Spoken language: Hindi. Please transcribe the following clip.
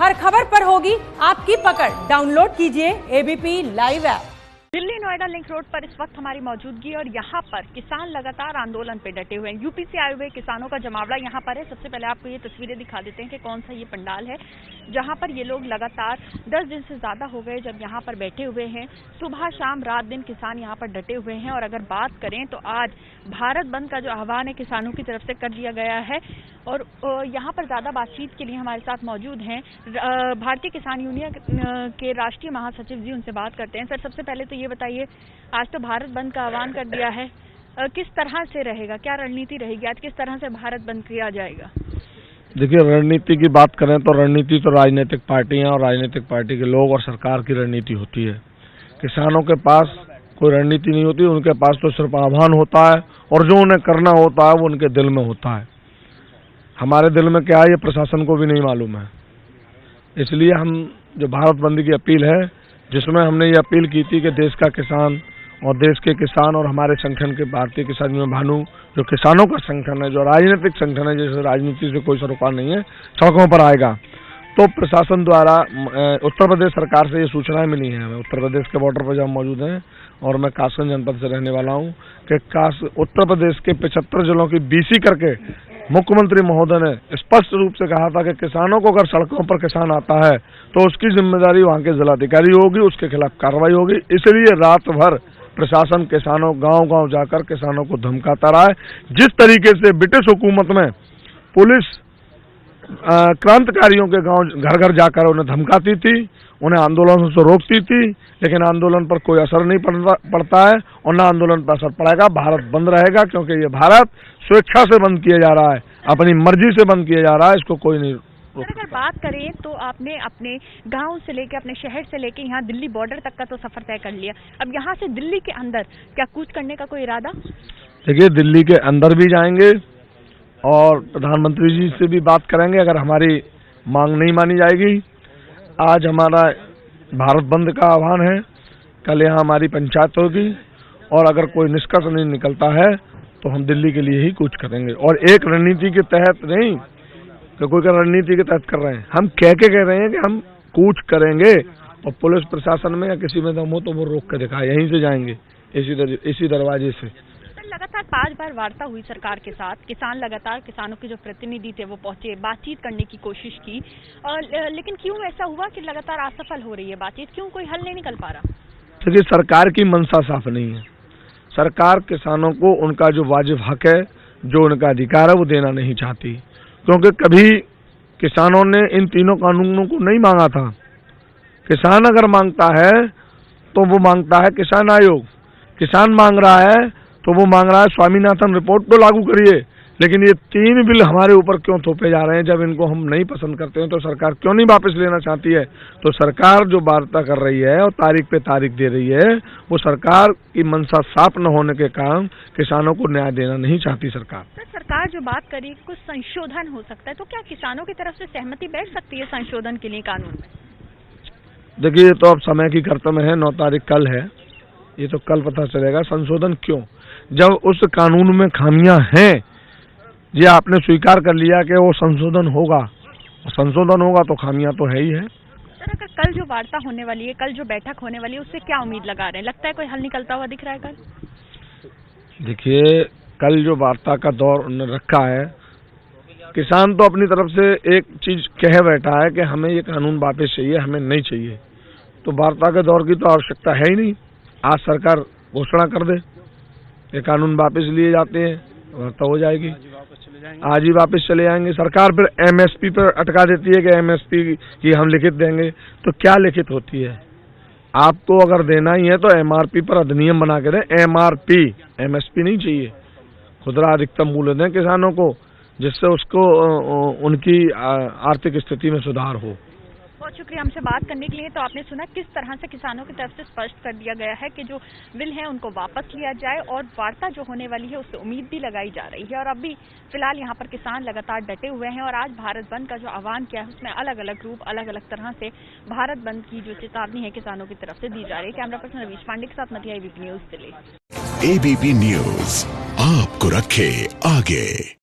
हर खबर पर होगी आपकी पकड़। डाउनलोड कीजिए ABP live app. Delhi Noida link road पर इस वक्त हमारी मौजूदगी और यहाँ पर किसान लगातार आंदोलन पे डटे हुए हैं। यूपी से आए हुए किसानों का जमावड़ा यहाँ पर है। सबसे पहले आपको ये तस्वीरें दिखा देते हैं कि कौन सा ये पंडाल है जहाँ पर ये लोग लगातार 10 दिन से ज्यादा हो गए जब यहाँ पर बैठे हुए हैं। सुबह शाम रात दिन किसान यहाँ पर डटे हुए हैं। और अगर बात करें तो आज भारत बंद का जो आह्वान है किसानों की तरफ से कर दिया गया है। और यहाँ पर ज्यादा बातचीत के लिए हमारे साथ मौजूद हैं भारतीय किसान यूनियन के राष्ट्रीय महासचिव जी। उनसे बात करते हैं। सर, सबसे पहले तो ये बताइए, आज तो भारत बंद का आह्वान कर दिया है, किस तरह से रहेगा, क्या रणनीति रहेगी, आज किस तरह से भारत बंद किया जाएगा? देखिए, रणनीति की बात करें तो रणनीति तो राजनीतिक पार्टियां और राजनीतिक पार्टी के लोग और सरकार की रणनीति होती है। किसानों के पास कोई रणनीति नहीं होती, उनके पास तो सिर्फ आह्वान होता है और जो उन्हें करना होता है वो उनके दिल में होता है। हमारे दिल में क्या है ये प्रशासन को भी नहीं मालूम है। इसलिए हम जो भारत बंद की अपील है, जिसमें हमने ये अपील की थी कि देश का किसान और देश के किसान और हमारे संगठन के भारतीय किसान यूनियन भानु जो किसानों का संगठन है, जो राजनीतिक संगठन है, जैसे राजनीति से कोई सरोकार नहीं है, सड़कों पर आएगा। तो प्रशासन द्वारा उत्तर प्रदेश सरकार से ये सूचनाएं मिली हैं हमें, उत्तर प्रदेश के बॉर्डर पर जब मौजूद हैं और मैं कासगंज जनपद से रहने वाला हूँ, कि उत्तर प्रदेश के 75 जिलों की बीसी करके मुख्यमंत्री महोदय ने स्पष्ट रूप से कहा था कि किसानों को अगर सड़कों पर किसान आता है तो उसकी जिम्मेदारी वहां के जिलाधिकारी होगी, उसके खिलाफ कार्रवाई होगी। इसलिए रात भर प्रशासन किसानों गांव-गांव जाकर किसानों को धमकाता रहा है। जिस तरीके से ब्रिटिश हुकूमत में पुलिस क्रांतिकारियों के गांव घर घर जाकर उन्हें धमकाती थी, उन्हें आंदोलन से रोकती थी, लेकिन आंदोलन पर कोई असर नहीं पड़ता है और न आंदोलन पर असर पड़ेगा। भारत बंद रहेगा क्योंकि ये भारत स्वेच्छा से बंद किया जा रहा है, अपनी मर्जी से बंद किया जा रहा है, इसको कोई नहीं। अगर बात करें तो आपने अपने गांव से लेके अपने शहर से लेके यहाँ दिल्ली बॉर्डर तक का तो सफर तय कर लिया, अब यहाँ से दिल्ली के अंदर क्या कूच करने का कोई इरादा? देखिए, दिल्ली के अंदर भी जाएंगे और प्रधानमंत्री जी से भी बात करेंगे अगर हमारी मांग नहीं मानी जाएगी। आज हमारा भारत बंद का आह्वान है, कल यहाँ हमारी पंचायत होगी और अगर कोई निष्कर्ष नहीं निकलता है तो हम दिल्ली के लिए ही कूच करेंगे। और एक रणनीति के तहत नहीं कि कोई रणनीति के तहत कर रहे हैं, हम कह रहे हैं कि हम कूच करेंगे और पुलिस प्रशासन में या किसी में दम हो तो वो रोक के दिखाए, यहीं से जाएंगे इसी दरवाजे से। लगातार 5 बार वार्ता हुई सरकार के साथ, किसान लगातार किसानों के जो प्रतिनिधि थे वो पहुंचे, बातचीत करने की कोशिश की, लेकिन क्यों ऐसा हुआ कि लगातार असफल हो रही है बातचीत? क्यों कोई हल नहीं निकल पा रहा? देखिए, सरकार की मंशा साफ नहीं है। सरकार किसानों को उनका जो वाजिब हक है, जो उनका अधिकार है, वो देना नहीं चाहती, क्योंकि कभी किसानों ने इन तीनों कानूनों को नहीं मांगा था। किसान अगर मांगता है तो वो मांगता है किसान आयोग, किसान मांग रहा है तो वो मांग रहा है स्वामीनाथन रिपोर्ट को लागू करिए। लेकिन ये 3 बिल हमारे ऊपर क्यों थोपे जा रहे हैं? जब इनको हम नहीं पसंद करते हैं तो सरकार क्यों नहीं वापस लेना चाहती है? तो सरकार जो वार्ता कर रही है और तारीख पे तारीख दे रही है, वो सरकार की मंशा साफ न होने के कारण किसानों को न्याय देना नहीं चाहती सरकार। सरकार जो बात करी कुछ संशोधन हो सकता है, तो क्या किसानों की तरफ से सहमति बैठ सकती है संशोधन के लिए कानून में? देखिए, ये तो अब समय की कर्तव्य में है, 9 तारीख कल है, ये तो कल पता चलेगा। संशोधन क्यों, जब उस कानून में खामियां हैं, ये आपने स्वीकार कर लिया कि वो संशोधन होगा, संशोधन होगा तो खामियां तो है ही है। सर, अगर कल जो वार्ता होने वाली है, कल जो बैठक होने वाली है, उससे क्या उम्मीद लगा रहे हैं? लगता है कोई हल निकलता हुआ दिख रहा है कल? देखिए, कल जो वार्ता का दौर रखा है, किसान तो अपनी तरफ से एक चीज कह बैठा है कि हमें ये कानून वापस चाहिए, हमें नहीं चाहिए। तो वार्ता के दौर की तो आवश्यकता है ही नहीं। आज सरकार घोषणा कर दे ये कानून वापस लिए जाते हैं, वार्ता हो जाएगी, आज ही वापस चले जाएंगे। सरकार फिर एमएसपी पर अटका देती है कि एमएसपी की हम लिखित देंगे, तो क्या लिखित होती है? आपको अगर देना ही है तो एमआरपी पर अधिनियम बना के दें, एमआरपी, एमएसपी नहीं चाहिए। खुदरा अधिकतम मूल्य दें किसानों को, जिससे उसको उनकी आर्थिक स्थिति में सुधार हो। बहुत शुक्रिया हमसे बात करने के लिए। तो आपने सुना किस तरह से किसानों की तरफ से स्पष्ट कर दिया गया है कि जो बिल है उनको वापस लिया जाए और वार्ता जो होने वाली है उससे उम्मीद भी लगाई जा रही है। और अभी फिलहाल यहाँ पर किसान लगातार डटे हुए हैं और आज भारत बंद का जो आह्वान किया है उसमें अलग अलग रूप, अलग अलग तरह से भारत बंद की जो चेतावनी है किसानों की तरफ से दी जा रही है। कैमरा पर्सन रवीश पांडे के साथ मटिया, ABP news Delhi. ABP news आपको रखे आगे।